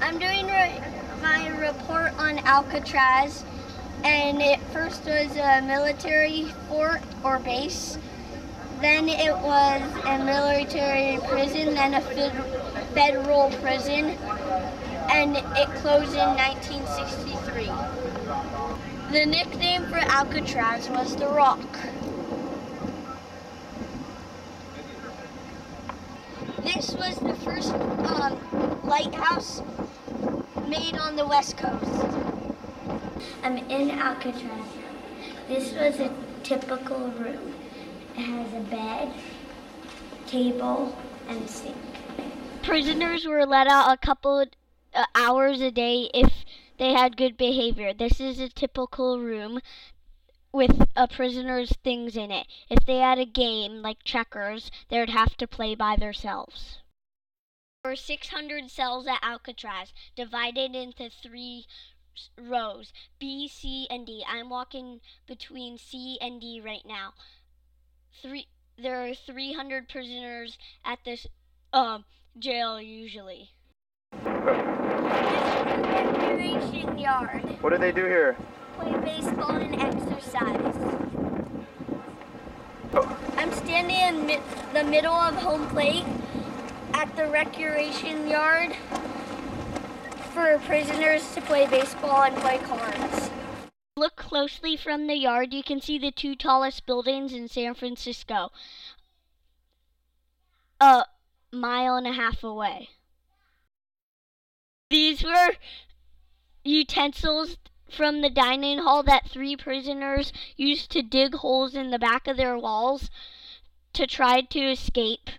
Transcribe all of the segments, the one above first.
I'm doing my report on Alcatraz, and it first was a military fort or base, then it was a military prison, then a federal prison, and it closed in 1963. The nickname for Alcatraz was the Rock. This was the first lighthouse made on the West Coast. I'm in Alcatraz. This was a typical room. It has a bed, table, and a sink. Prisoners were let out a couple hours a day if they had good behavior. This is a typical room with a prisoner's things in it. If they had a game like checkers, they would have to play by themselves. There were 600 cells at Alcatraz, divided into 3 rows, B, C, and D. I'm walking between C and D right now. There are 300 prisoners at this jail usually. This is the recreation yard. What do they do here? Play baseball and exercise. I'm standing in the middle of home plate at the recreation yard for prisoners to play baseball and play cards. Look closely from the yard, you can see the 2 tallest buildings in San Francisco, a mile and a half away. These were utensils from the dining hall that 3 prisoners used to dig holes in the back of their walls to try to escape.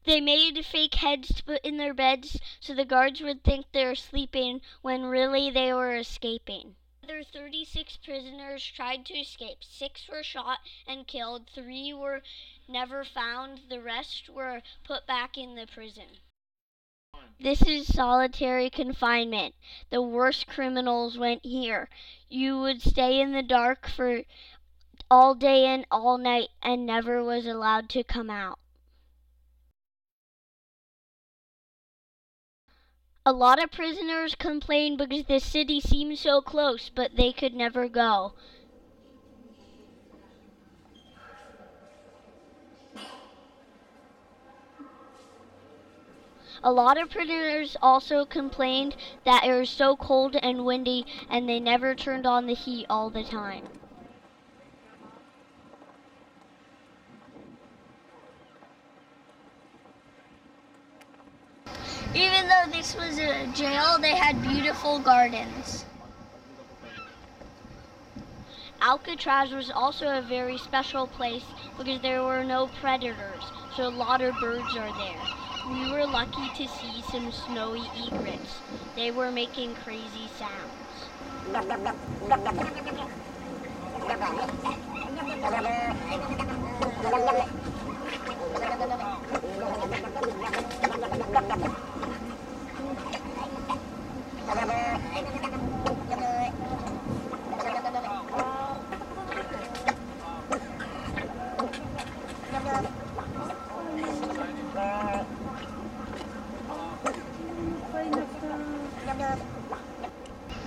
They made fake heads to put in their beds so the guards would think they were sleeping when really they were escaping. There 36 prisoners tried to escape. 6 were shot and killed. 3 were never found. The rest were put back in the prison. This is solitary confinement. The worst criminals went here. You would stay in the dark for all day and all night and never was allowed to come out. A lot of prisoners complained because the city seemed so close, but they could never go. A lot of prisoners also complained that it was so cold and windy and they never turned on the heat all the time. Even though this was a jail, they had beautiful gardens. Alcatraz was also a very special place because there were no predators, so a lot of birds are there. We were lucky to see some snowy egrets. They were making crazy sounds.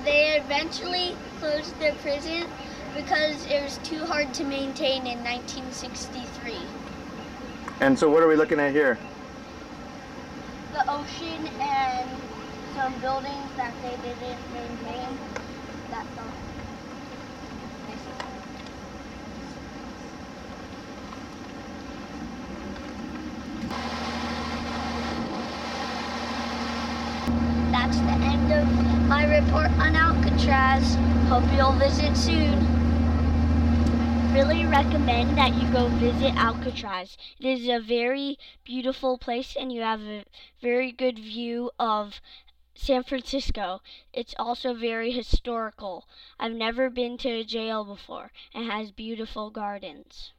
They eventually closed the prison because it was too hard to maintain in 1963. And so what are we looking at here? The ocean and some buildings that they didn't maintain. That's all. That's the end of my report on Alcatraz. Hope you'll visit soon. Really recommend that you go visit Alcatraz. It is a very beautiful place and you have a very good view of San Francisco. It's also very historical. I've never been to a jail before and has beautiful gardens.